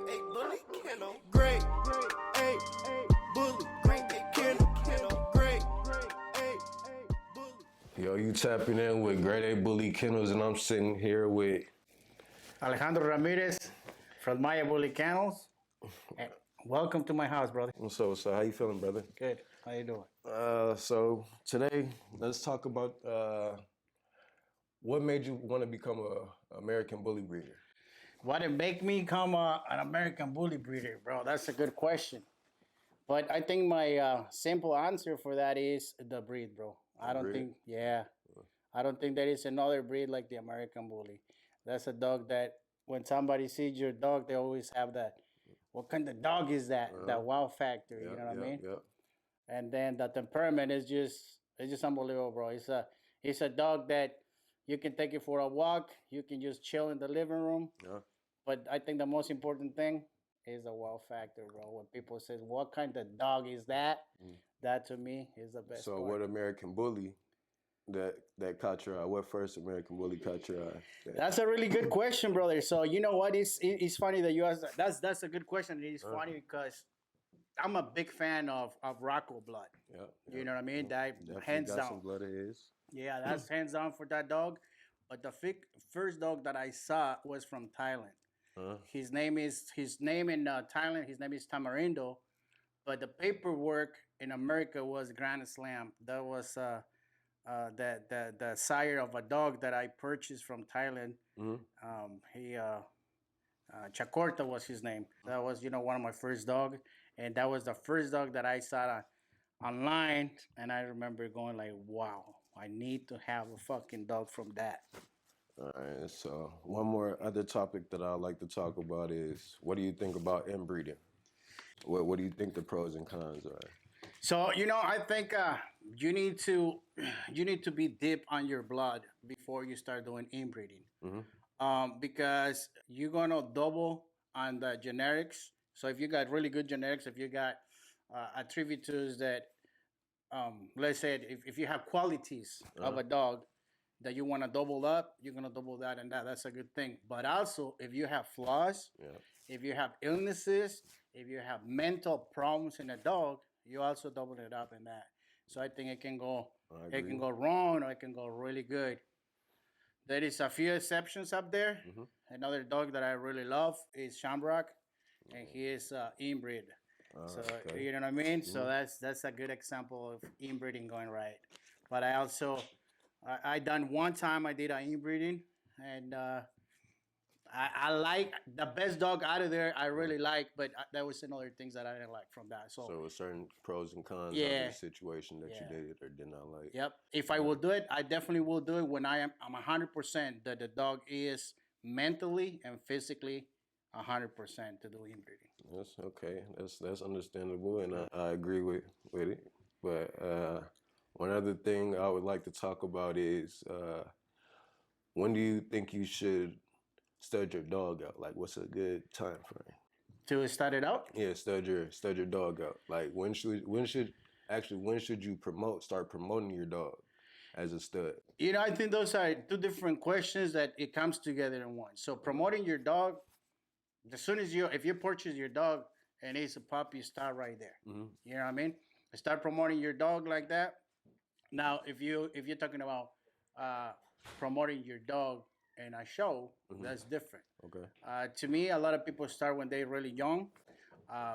GradeApeBully, kennel. Grade A bully. GradeApe kennel. Grade A bully. Yo, you tapping in with GradeApeBk Kennels, and I'm sitting here with Alejandro Ramirez from Maya Bully Kennels. Welcome to my house, brother. so how you feeling, brother? Good. How you doing? So today let's talk about what made you want to become a American bully breeder. What did make me become an American bully breeder, bro? That's a good question. But I think my simple answer for that is the breed, bro. I don't think there is another breed like the American bully. That's a dog that when somebody sees your dog, they always have that. What kind of dog is that? That wow factor. You know what I mean? Yeah. And then the temperament is just unbelievable, bro. It's a dog that you can take it for a walk. You can just chill in the living room. Yeah. But I think the most important thing is the wow factor, bro. When people say, "What kind of dog is that?" That to me is the best. So part. what American bully that caught your eye? What first American bully caught your eye? That's a really good question, brother. So you know what? It's funny that you asked that. That's a good question. It is funny because I'm a big fan of Rocco blood. Yeah. You know what I mean? That Definitely hands got down. some blood of his. Yeah, that's hands down for that dog. But the first dog that I saw was from Thailand. His name in Thailand. His name is Tamarindo, but the paperwork in America was Grand Slam. That was the sire of a dog that I purchased from Thailand. Chakorta was his name. That was one of my first dog, and that was the first dog that I saw online. And I remember going like, "Wow, I need to have a fucking dog from that." All right, so one more other topic that I like to talk about is what do you think about inbreeding? What do you think the pros and cons are? So I think you need to be deep on your blood before you start doing inbreeding, because you're gonna double on the genetics. So if you got really good genetics, if you got attributes that, let's say if you have qualities of a dog that you want to double up, you're going to double that and that. That's a good thing. But also, if you have flaws, if you have illnesses, if you have mental problems in a dog, you also double it up in that. So I think it can go wrong or it can go really good. There is a few exceptions up there. Another dog that I really love is Shamrock, and he is inbreed. You know what I mean? So that's a good example of inbreeding going right. But I also I done one time. I did an inbreeding, and I like the best dog out of there. I really like, but there was some other things that I didn't like from that. So certain pros and cons of the situation that you did or did not like. Yep. If I will do it, I definitely will do it when I'm 100% that the dog is mentally and physically 100% to do inbreeding. That's okay. That's understandable, and I agree with it. But one other thing I would like to talk about is when do you think you should stud your dog out? Like, what's a good time frame? To start it out? Yeah, stud your dog out. Like, when should you start promoting your dog as a stud? I think those are two different questions that it comes together in one. So promoting your dog, as soon as if you purchase your dog and it's a pup, you start right there. You know what I mean? Start promoting your dog like that. Now, if you're talking about promoting your dog in a show, that's different. Okay. To me, a lot of people start when they're really young.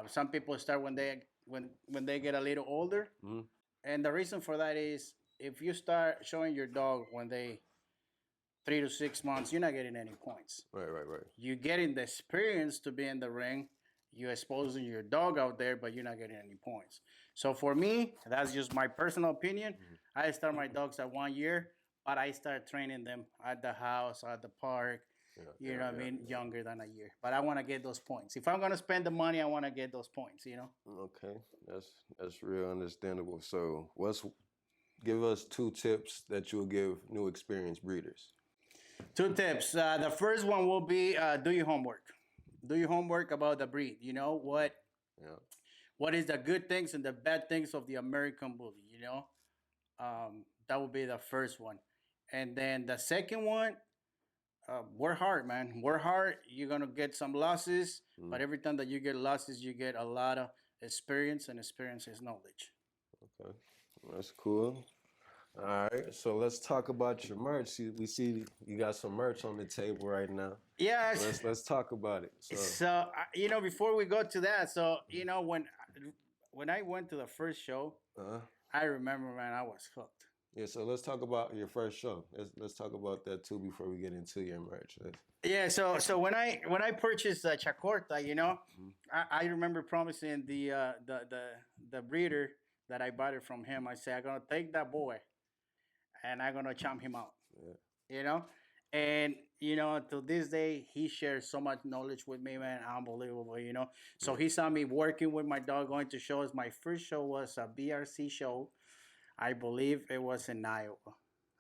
Some people start when they get a little older. And the reason for that is if you start showing your dog when they 3 to 6 months, you're not getting any points. Right. You're getting the experience to be in the ring. You're exposing your dog out there, but you're not getting any points. So for me, that's just my personal opinion. I start my dogs at 1 year, but I start training them at the house, at the park, you know what I mean, younger than a year. But I want to get those points. If I'm going to spend the money, I want to get those points, Okay, that's real understandable. So give us 2 tips that you'll give new experienced breeders. 2 tips. The first one will be do your homework. Do your homework about the breed. What is the good things and the bad things of the American bully, That would be the first one. And then the second one, work hard, man. Work hard. You're gonna get some losses, but every time that you get losses, you get a lot of experience, and experience is knowledge. Okay, that's cool. All right, so let's talk about your merch. We see you got some merch on the table right now. Yeah. Let's talk about it. So before we go to that, so when I went to the first show, I remember, man, I was hooked. Yeah, so let's talk about your first show. Let's talk about that too before we get into your merch. Yeah, so when I purchased Chacorta, I remember promising the breeder that I bought it from him. I said, I'm gonna take that boy, and I'm gonna chomp him out. Yeah. And to this day, he shares so much knowledge with me, man. Unbelievable. So he saw me working with my dog, going to shows. My first show was a BRC show. I believe it was in Iowa.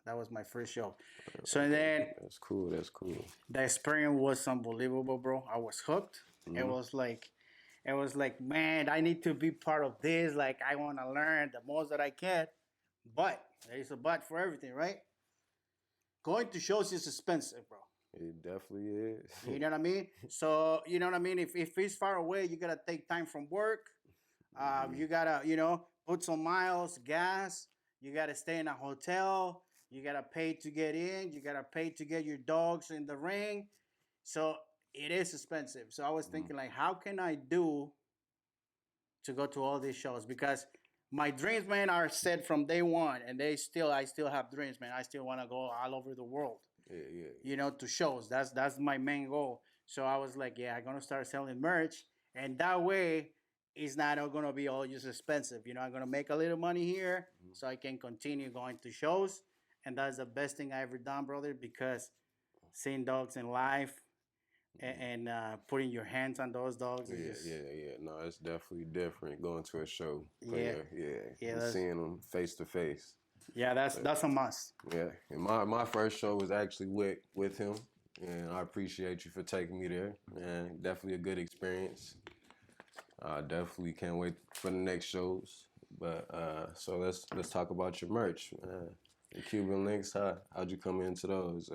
That was my first show. So then that's cool. That's cool. The experience was unbelievable, bro. I was hooked. It was like, man, I need to be part of this. Like, I want to learn the most that I can. But there's a but for everything, right? Going to shows is expensive, bro. It definitely is. You know what I mean? So, you know what I mean? If it's far away, you got to take time from work. You got to, put some miles, gas. You got to stay in a hotel. You got to pay to get in. You got to pay to get your dogs in the ring. So it is expensive. So I was thinking, like, how can I do to go to all these shows? Because my dreams, man, are set from day one. And I still have dreams, man. I still want to go all over the world. Yeah. To shows. That's my main goal. So I was like, I'm going to start selling merch. And that way, it's not going to be all just expensive. I'm going to make a little money here so I can continue going to shows. And that's the best thing I ever done, brother, because seeing dogs in life and putting your hands on those dogs. Yeah. No, it's definitely different going to a show. Yeah. Seeing them face to face. Yeah, that's a must. Yeah. And my first show was actually with him. And I appreciate you for taking me there. And definitely a good experience. I definitely can't wait for the next shows. But so let's talk about your merch. The Cuban links, how'd you come into those?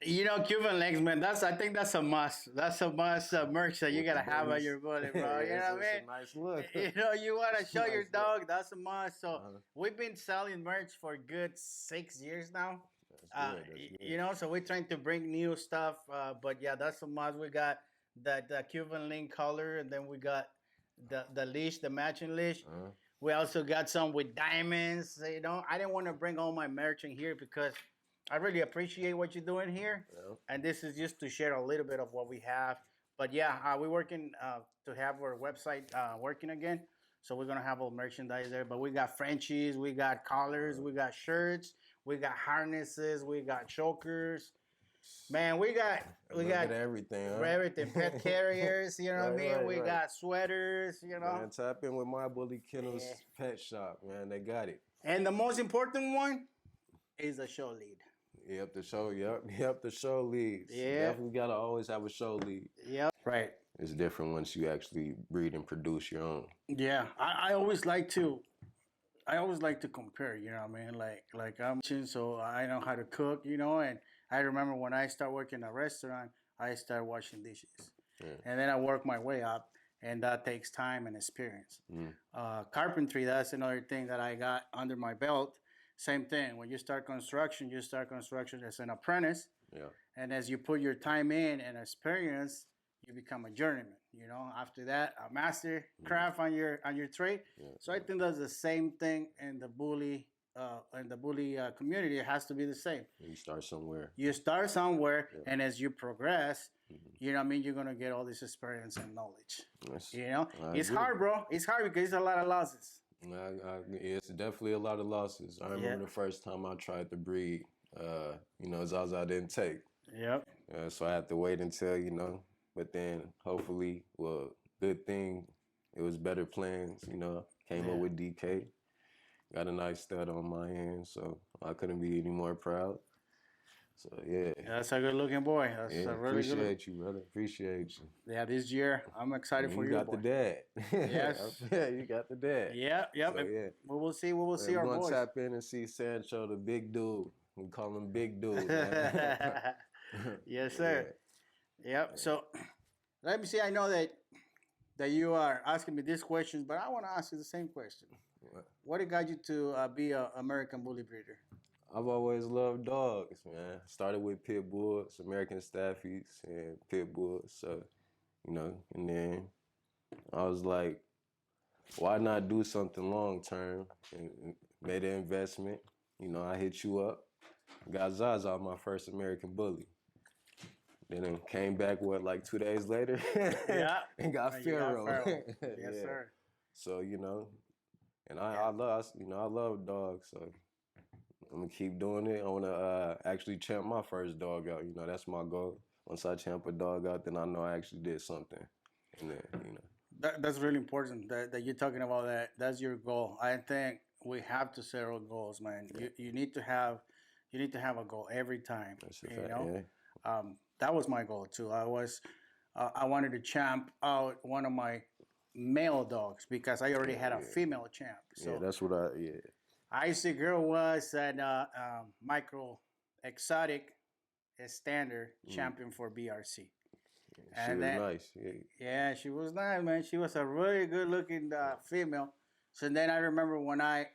Cuban links, man. I think that's a must. That's a must merch that you gotta have on your body, bro. You know what I mean? It's a nice look. You wanna show your dog. That's a must. So we've been selling merch for a good 6 years now. That's good. So we're trying to bring new stuff. But yeah, that's a must. We got the Cuban link color, and then we got the leash, the matching leash. We also got some with diamonds. I didn't want to bring all my merch in here because I really appreciate what you're doing here. Yeah. And this is just to share a little bit of what we have. But yeah, we're working to have our website working again. So we're going to have all merchandise there. But we got Frenchies, we got collars, we got shirts, we got harnesses, we got chokers. Man, we got everything. Everything. Pet carriers, what I mean? We got sweaters, Man, tap in with My Bully Kennels Pet Shop, man. They got it. And the most important one is the show lead. Yep, the show leads. Yeah. Definitely gotta always have a show lead. Yep. Right. It's different once you actually breed and produce your own. Yeah. I always like to compare, you know what I mean? Like I'm so I know how to cook, and I remember when I started working in a restaurant, I started washing dishes. Yeah. And then I work my way up, and that takes time and experience. Carpentry, that's another thing that I got under my belt. Same thing. When you start construction as an apprentice. Yeah. And as you put your time in and experience, you become a journeyman. After that, a master craft on your trade. Yeah. So I think that's the same thing in the bully community. It has to be the same. You start somewhere. Yeah. And as you progress, you know what I mean, you're gonna get all this experience and knowledge. Yes. It's hard, bro. It's hard because it's a lot of losses. It's definitely a lot of losses. I remember the first time I tried to breed, Zaza didn't take. Yep. So I had to wait until, but then hopefully, good thing, it was better plans, came up with DK. Got a nice stud on my hand, so I couldn't be any more proud. So, yeah. That's a good-looking boy. That's a really good. Appreciate you, brother. Appreciate you. Yeah, this year, I'm excited for you, got boy. the dad. Yes. Yeah, you got the dad. Yep. So, yeah. We will see our boys. We're going to tap in and see Sancho, the big dude. We call him Big Dude, man. Yes, sir. Yep. So let me see. I know that you are asking me these questions, but I want to ask you the same question. What got you to be an American Bully breeder? I've always loved dogs, man. Started with pit bulls, American Staffies, and pit bulls. So, and then I was like, why not do something long term? And made an investment. I hit you up. Got Zaza, my first American Bully. Then it came back, like 2 days later? Yeah. And got Pharaoh. Yes, sir. So, and I love dogs. So I'm going to keep doing it. I want to actually champ my first dog out. That's my goal. Once I champ a dog out, then I know I actually did something. And then, That's really important that you're talking about that. That's your goal. I think we have to set our goals, man. You need to have a goal every time. That's a fact, yeah. That was my goal too. I wanted to champ out one of my male dogs because I already had a female champ. So yeah, that's what Icy Girl was an micro exotic standard champion for BRC. She was nice. Yeah, she was nice, man. She was a really good looking female. So then I remember when I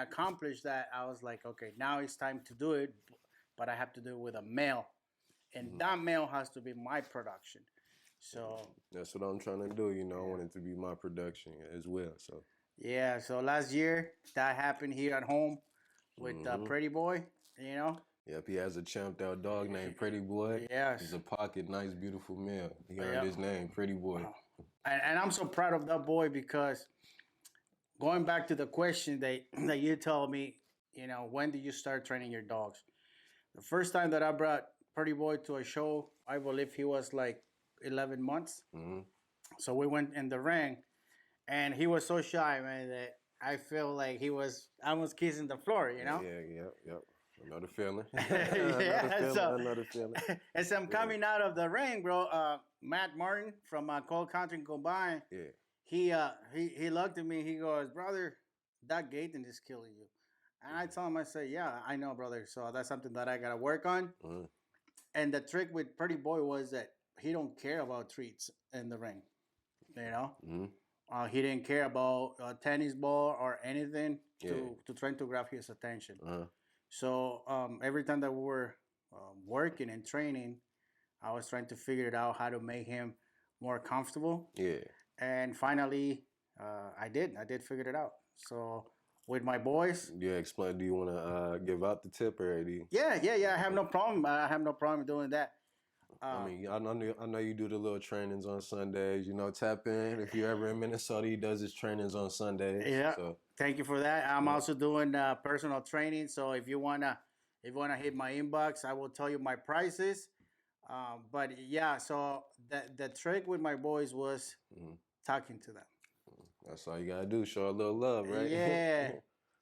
accomplished that, I was like, okay, now it's time to do it, but I have to do it with a male. And that male has to be my production. So that's what I'm trying to do. I want it to be my production as well. So yeah, so last year that happened here at home with Pretty Boy, Yep, he has a champed out dog named Pretty Boy. Yes. He's a pocket, nice, beautiful male. He earned his name, Pretty Boy. Wow. And I'm so proud of that boy because going back to the question that you told me, when did you start training your dogs? The first time that I brought Pretty Boy to a show, I believe he was like 11 months. Mm-hmm. So we went in the ring, and he was so shy, man, that I feel like he was almost kissing the floor, Yeah. I know the feeling. I know the feeling. As I'm coming out of the ring, bro, Matt Martin from Cold Country Combine, he looked at me. He goes, brother, that Gaten is killing you. And I told him, I said, yeah, I know, brother. So that's something that I got to work on. Mm-hmm. And the trick with Pretty Boy was that he don't care about treats in the ring, Mm-hmm. He didn't care about a tennis ball or anything to try to grab his attention. Uh-huh. So every time that we were working and training, I was trying to figure it out how to make him more comfortable. Yeah. And finally, I did figure it out. So with my boys. Yeah, explain. Do you want to give out the tip or do you? Yeah. I have no problem. I have no problem doing that. I know you do the little trainings on Sundays. Tap in. If you're ever in Minnesota, he does his trainings on Sundays. Yeah. So. Thank you for that. I'm also doing personal training. So if you wanna hit my inbox, I will tell you my prices. But yeah, so the trick with my boys was talking to them. That's all you gotta do. Show a little love, right? Yeah.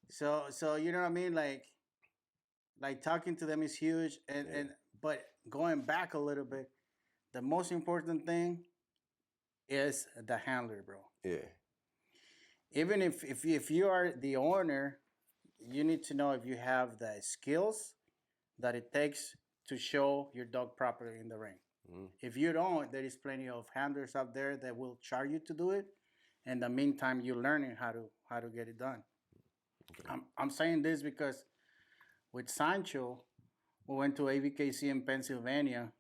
So you know what I mean? Like talking to them is huge. But going back a little bit, the most important thing is the handler, bro. Yeah. Even if you are the owner, you need to know if you have the skills that it takes to show your dog properly in the ring. Mm. If you don't, there is plenty of handlers out there that will charge you to do it. In the meantime, you're learning how to get it done. Okay. I'm saying this because with Sancho, we went to ABKC in Pennsylvania,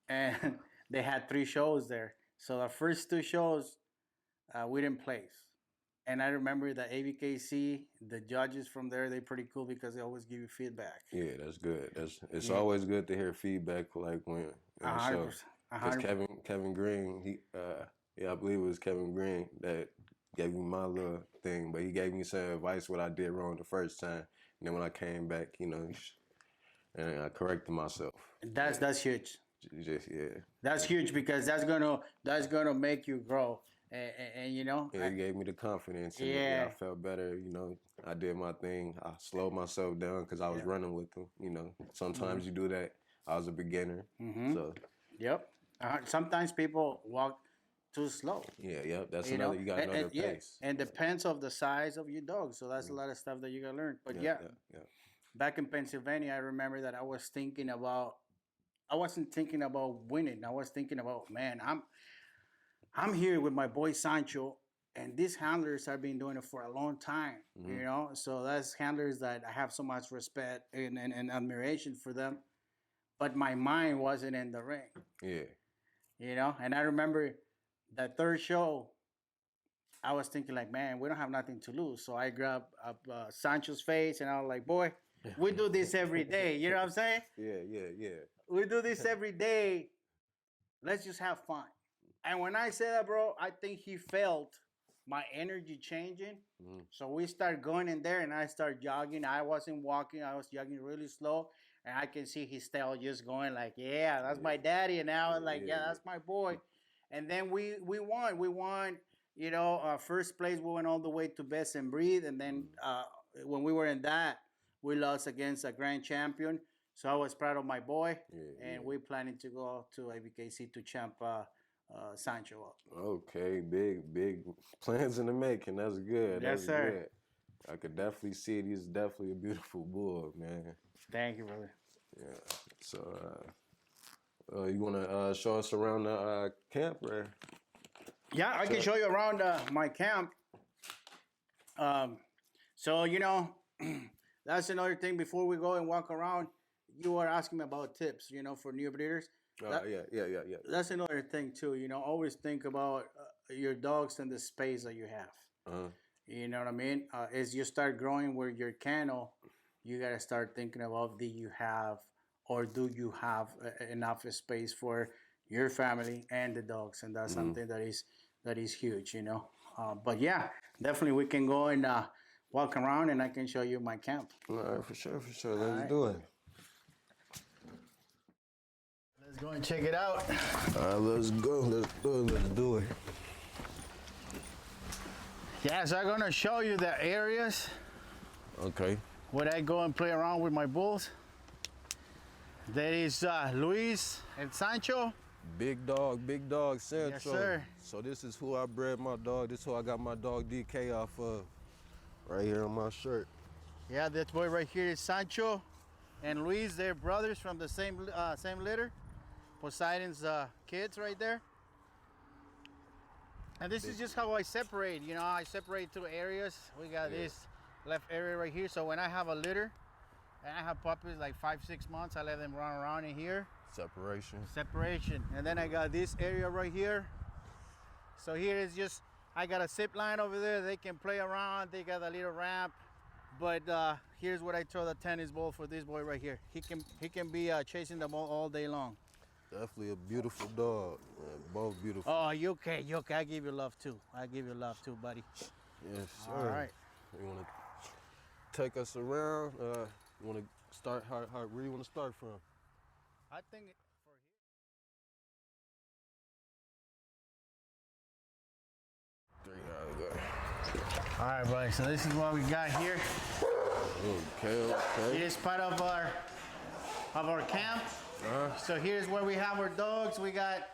and they had 3 shows there. So the first 2 shows, we didn't place. And I remember that ABKC, the judges from there, they're pretty cool because they always give you feedback. Yeah, that's good. It's always good to hear feedback, like when show. Because Kevin Green, I believe it was Kevin Green that gave me my little thing, but he gave me some advice what I did wrong the first time, and then when I came back, and I corrected myself. That's huge. Just That's huge because that's gonna make you grow. And it gave me the confidence. And I felt better. I did my thing. I slowed myself down because I was running with them. Sometimes you do that. I was a beginner, so. Yep. Sometimes people walk too slow. Yeah. That's another. You got to know their pace. And depends of the size of your dog. So that's a lot of stuff that you gotta learn. But back in Pennsylvania, I remember that I was thinking about I wasn't thinking about winning. I was thinking about, man, I'm here with my boy Sancho, and these handlers have been doing it for a long time, you know. So that's handlers that I have so much respect and admiration for them. But my mind wasn't in the ring, Yeah. you know. And I remember that third show, I was thinking like, man, we don't have nothing to lose. So I grabbed up Sancho's face, and I was like, boy, we do this every day. You know what I'm saying? Yeah. We do this every day. Let's just have fun. And when I say that, bro, I think he felt my energy changing. So we start going in there, and I start jogging. I wasn't walking. I was jogging really slow. And I can see his tail just going like, yeah, that's my daddy. And now like, yeah, that's my boy. And then we won. We won, you know, first place. We went all the way to best and breed. And then when we were in that, we lost against a grand champion. So I was proud of my boy. And we're planning to go to ABKC to champ Sancho up. Okay, big plans in the making. That's good. Yes, That's sir. good. I could definitely see it. He's definitely a beautiful bull, man. Thank you, brother. Yeah. So, you want to show us around the camp, or? Yeah, I can show you around my camp. So, you know, that's another thing. Before we go and walk around, you were asking me about tips, you know, for new breeders. Yeah. That's another thing, too. You know, always think about your dogs and the space that you have. You know what I mean? As you start growing with your kennel, you got to start thinking about do you have or do you have enough space for your family and the dogs? And that's something that is huge, you know. But yeah, definitely we can go and walk around, and I can show you my camp. All right, for sure. Let's do it. Let's go and check it out. All right, let's go. Let's do it. Yeah, so I'm gonna show you the areas Okay. where I go and play around with my bulls. There is Luis and Sancho. Big dog, Central. Yes, sir. So this is who I bred my dog. This is who I got my dog DK off of. Right here on my shirt. Yeah, this boy right here is Sancho and Luis. They're brothers from the same litter. Poseidon's kids right there. And this is just how I separate. You know, I separate two areas. We got this left area right here. So when I have a litter and I have puppies like 5-6 months, I let them run around in here. Separation. And then I got this area right here. So here is just, I got a zip line over there. They can play around. They got a little ramp. But here's what I throw the tennis ball for this boy right here. He can be chasing the ball all day long. Definitely a beautiful dog. Man, both beautiful. Oh, you okay? I give you love too. I give you love too, buddy. Yes, sir. All right. You want to take us around? You want to start? Where do you want to start from? I think for here. All right, buddy. So this is what we got here. Okay. It is part of our camp. So here's where we have our dogs. We got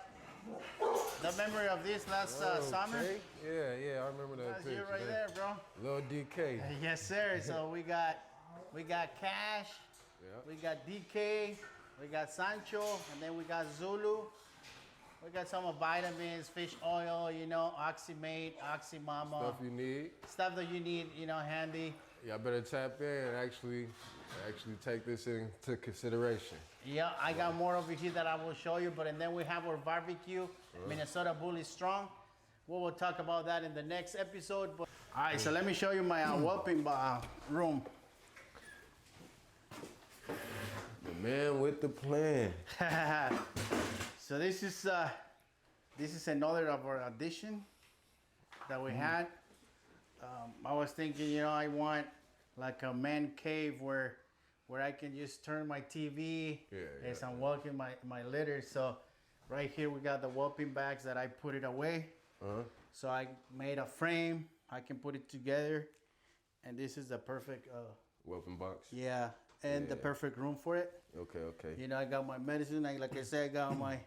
the memory of this last summer. Yeah, I remember that That's picture. you right there, bro. Little DK. Yes, sir. So we got Cash. Yeah. We got DK. We got Sancho, and then we got Zulu. We got some vitamins, fish oil, you know, Oxymate, Oxymama. Stuff you need. Stuff that you need, you know, handy. Y'all better tap in and actually take this into consideration. Yeah, I got more over here that I will show you, and then we have our barbecue, Minnesota Bully Strong. We will talk about that in the next episode. But all right, so let me show you my whelping room. The man with the plan. So this is another of our addition that we had. I was thinking, you know, I want like a man cave where I can just turn my TV as I'm walking my litter. So right here we got the whelping bags that I put it away. So I made a frame. I can put it together, and this is the perfect whelping box. Yeah, and the perfect room for it. Okay. You know, I got my medicine. Like I said, I got my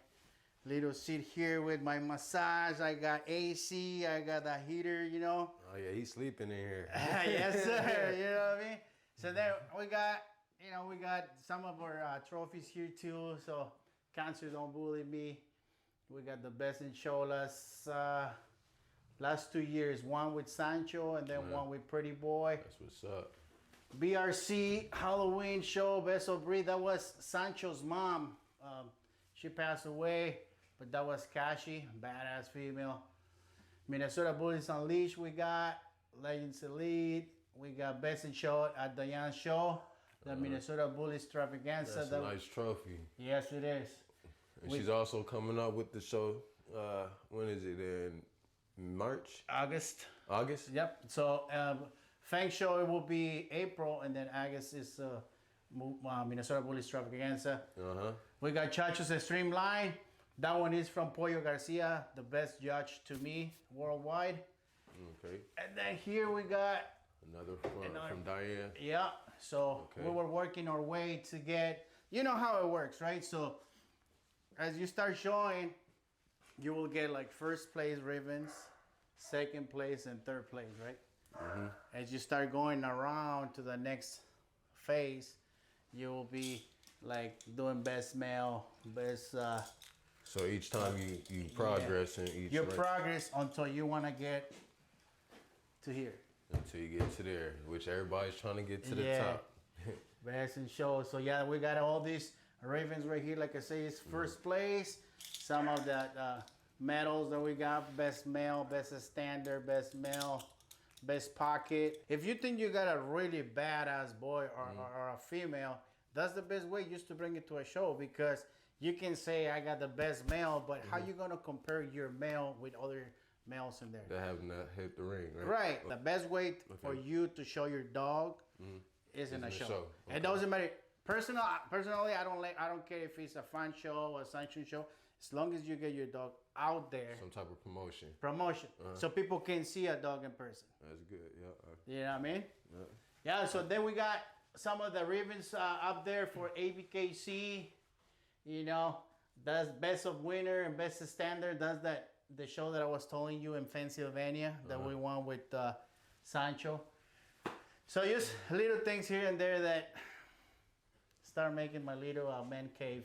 little seat here with my massage. I got AC. I got the heater, you know. Oh, yeah, he's sleeping in here. Yes, sir. You know what I mean? So then we got some of our trophies here, too. So Cancer Don't Bully Me. We got the best in show last 2 years. One with Sancho and then one with Pretty Boy. That's what's up. BRC Halloween show, Best of Breed. That was Sancho's mom. She passed away, but that was Kashi, badass female. Minnesota Bullies Unleashed, we got Legends Elite. We got Best in Show at Diane's show. The Minnesota Bullies Extravaganza. That's a nice trophy. Yes, it is. And she's also coming up with the show. When is it? In March? August. August? Yep. So Fang show, it will be April, and then August is Minnesota Bullies Extravaganza. We got Chacho's Extreme Line. That one is from Pollo Garcia, the best judge to me worldwide. Okay. And then here we got another from Diane. Yeah. So we were working our way to get, you know how it works, right? So as you start showing, you will get like first place ribbons, second place, and third place, right? As you start going around to the next phase, you will be like doing best male, best. So each time you progress in each. Your progress until you want to get to here. Until you get to there, which everybody's trying to get to the top. Best in show. So yeah, we got all these ravens right here. Like I say, it's first place. Some of the medals that we got: best male, best standard, best male, best pocket. If you think you got a really badass boy or a female, that's the best way just to bring it to a show, because you can say I got the best male, but how you gonna compare your male with other males in there that have not hit the ring, right? Right. The best way for you to show your dog is in a show. Okay. It doesn't matter. Personally, I don't care if it's a fan show or a sanction show. As long as you get your dog out there. Some type of promotion. So people can see a dog in person. That's good. Yeah. You know what I mean? Yeah. So then we got some of the ribbons up there for ABKC. You know, that's best of winner and best of standard. That's the show that I was telling you in Pennsylvania that we won with Sancho. So just little things here and there that start making my little man cave.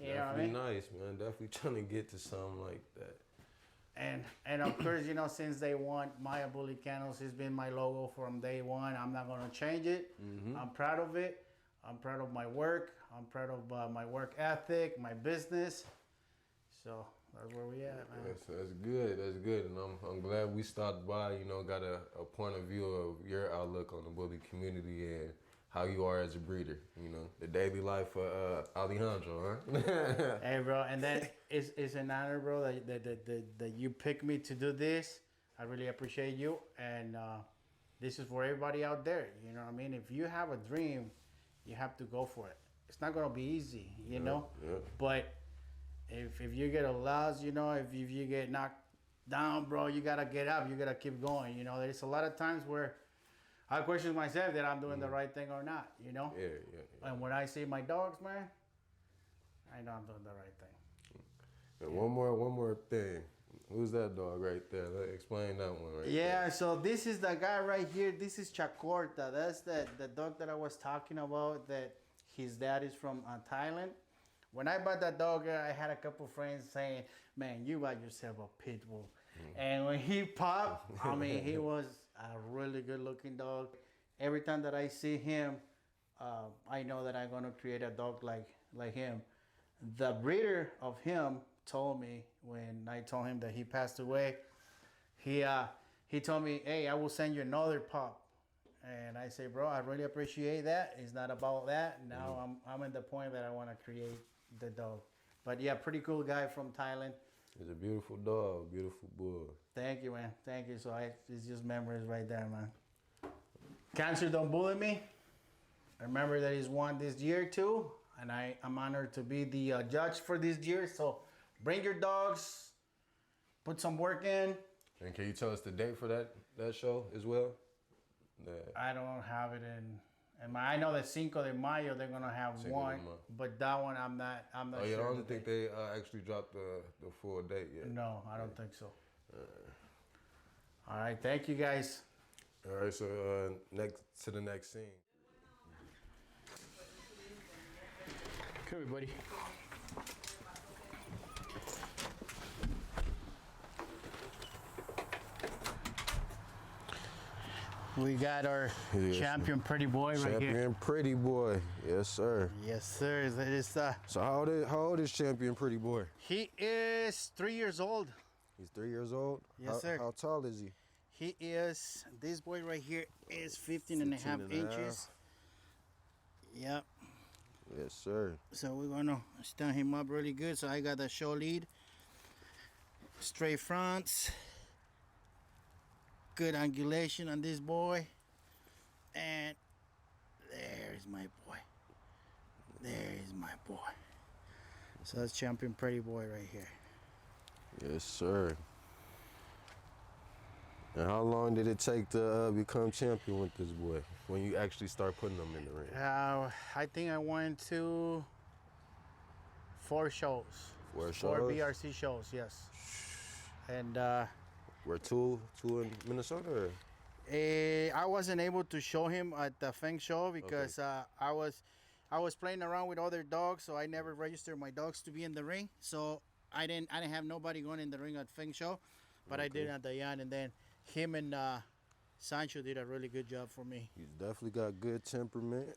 You know what I mean? Nice, man. Definitely trying to get to something like that. And of course, you know, since day one, Maya Bully Candles has been my logo from day one. I'm not gonna change it. I'm proud of it. I'm proud of my work. I'm proud of my work ethic, my business. So that's where we at, man. That's good. That's good. And I'm glad we stopped by, you know, got a point of view of your outlook on the bully community and how you are as a breeder, you know, the daily life of Alejandro, huh? Hey, bro, and then it's an honor, bro, that you picked me to do this. I really appreciate you, and this is for everybody out there. You know what I mean? If you have a dream, you have to go for it. It's not gonna be easy, you know. But if you get a loss, you know, if you get knocked down, bro, you gotta get up. You gotta keep going. You know, there's a lot of times where I question myself that I'm doing the right thing or not, you know? Yeah. And when I see my dogs, man, I know I'm doing the right thing. And one more thing. Who's that dog right there? Explain that one right there. Yeah, so this is the guy right here. This is Chacorta. That's the dog that I was talking about, that his dad is from Thailand. When I bought that dog, I had a couple friends saying, man, you bought yourself a pit bull. And when he popped, I mean, he was a really good looking dog. Every time that I see him, I know that I'm gonna create a dog like him. The breeder of him told me, when I told him that he passed away, he told me, hey, I will send you another pup. And I say, bro, I really appreciate that. It's not about that. Now I'm at the point that I want to create the dog. But yeah, pretty cool guy from Thailand. It's a beautiful dog, beautiful bull. Thank you, man. Thank you. So it's just memories right there, man. Cancer Don't Bully Me. I remember that he's won this year too, and I'm honored to be the judge for this year. So bring your dogs, put some work in. And can you tell us the date for that show as well? I don't have it in my. I know that Cinco de Mayo they're gonna have one, but that one I'm not. Oh yeah, sure I don't think they actually dropped the full date yet. No, I don't think so. All right, thank you guys. All right, so next to the next scene. Okay, everybody. We got our Yes, champion pretty boy right here. Champion Pretty Boy. Yes, sir. Yes, sir. It is, So how old is Champion Pretty Boy? he is 3 years old. He's 3 years old? Yes, sir. How tall is he? He is, this boy right here is 15 and a half 15 and a inches. Yep. Yes, sir. So we're gonna stand him up really good. So I got the show lead, straight fronts, good angulation on this boy, and there's my boy. There's my boy. So that's Champion Pretty Boy right here. Yes, sir. And how long did it take to become champion with this boy? When you actually start putting him in the ring? I think I went to 4 shows. 4 4 shows? BRC shows, yes. And Were two in Minnesota? Or? I wasn't able to show him at the Feng show because I was playing around with other dogs, so I never registered my dogs to be in the ring. So I didn't have nobody going in the ring at Feng show, but I did at the Yan, and then him and Sancho did a really good job for me. He's definitely got good temperament.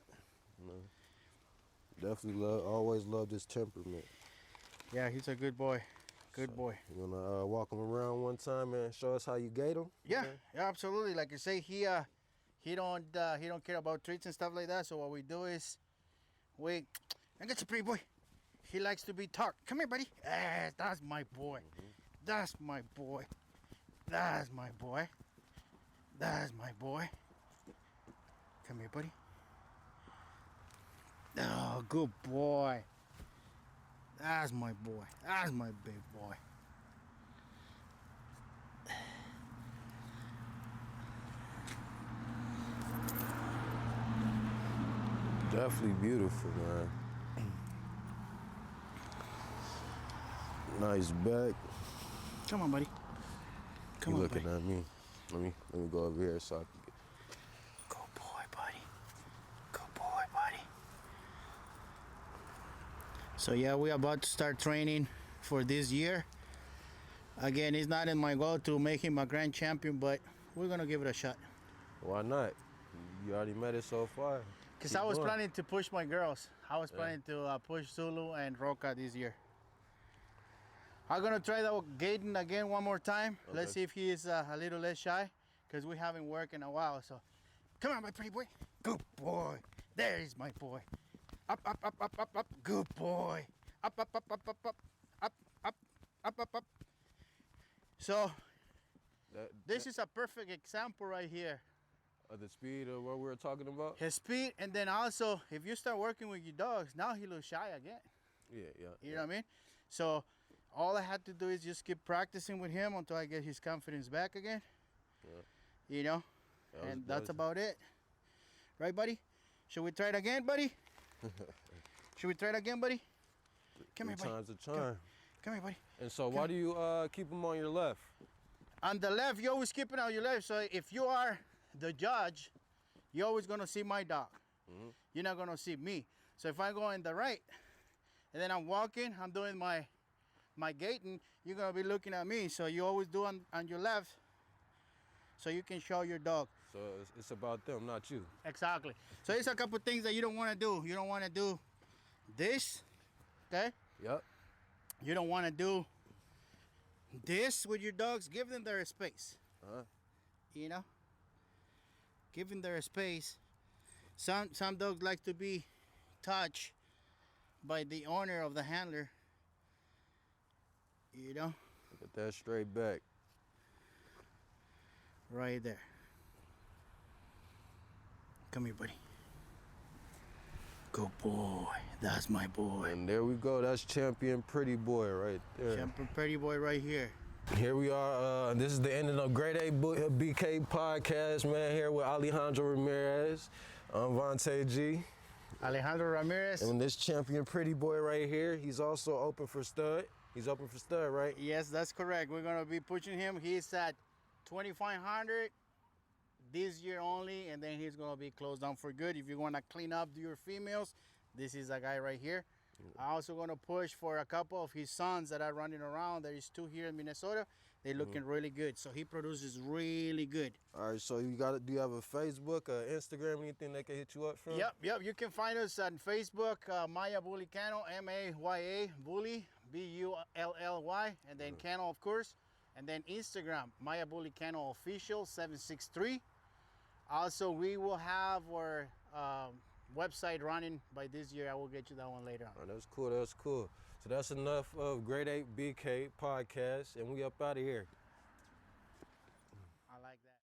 You know, definitely always loved his temperament. Yeah, he's a good boy. Good boy. You wanna walk him around one time and show us how you gate him? Yeah, yeah, absolutely. Like I say, he don't care about treats and stuff like that. So what we do is I got you, pretty boy. He likes to be taught. Come here, buddy. That's my boy. That's my boy. That's my boy. That's my boy. Come here, buddy. Oh, good boy. That's my boy. That's my big boy. Definitely beautiful, man. Nice back. Come on, buddy. Come You on, looking buddy. at me? Let me go over here so I can get. Good boy, buddy. Good boy, buddy. So yeah, we're about to start training for this year. Again, it's not in my goal to make him a grand champion, but we're gonna give it a shot. Why not? You already made it so far. Because Keep I was going. planning to push my girls. I was planning to push Zulu and Roca this year. I'm gonna try that with Gaten again one more time. Let's see if he is a little less shy, because we haven't worked in a while. So, come on, my pretty boy. Good boy. There is my boy. Up, up, up, up, up, up. Good boy. Up, up, up, up, up, up, up, up, up, up, up. So, this is a perfect example right here. Of the speed of what we were talking about? His speed, and then also, if you start working with your dogs, now he looks shy again. Yeah. You know what I mean? So all I had to do is just keep practicing with him until I get his confidence back again. Yeah. You know? And that's about it. Right, buddy? Should we try it again, buddy? Should we try it again, buddy? Come here, buddy. Times a charm. Come here, buddy. And so why do you keep them on your left? On the left, you always keep it on your left. So if you are the judge, you're always going to see my dog. You're not going to see me. So if I go in the right, and then I'm walking, I'm doing my gating, you're going to be looking at me. So you always do on your left, so you can show your dog. So it's about them, not you. Exactly. So there's a couple things that you don't want to do. You don't want to do this, okay? Yep. You don't want to do this with your dogs. Give them their space. You know? Give them their space. Some dogs like to be touched by the owner of the handler. You know? Get that straight back. Right there. Come here, buddy. Good boy. That's my boy. And there we go. That's Champion Pretty Boy right there. Champion Pretty Boy right here. Here we are. This is the ending of GradeApeBk podcast, man. Here with Alejandro Ramirez. I'm Vontae G. Alejandro Ramirez. And this Champion Pretty Boy right here, he's also open for stud. He's open for stud, right? Yes, that's correct. We're going to be pushing him. He's at 2,500 this year only, and then he's going to be closed down for good. If you want to clean up your females, this is a guy right here. I'm also going to push for a couple of his sons that are running around. There is 2 here in Minnesota. They're looking really good. So he produces really good. All right, so do you have a Facebook, Instagram, anything they can hit you up from? Yep. You can find us on Facebook, Maya Bully Cano, Maya Bully, Bully, and then Cano, of course. And then Instagram, Maya Bully Cano Official 763. Also, we will have our website running by this year. I will get you that one later on. Oh, that's cool. So that's enough of GradeApeBk podcast, and we up out of here.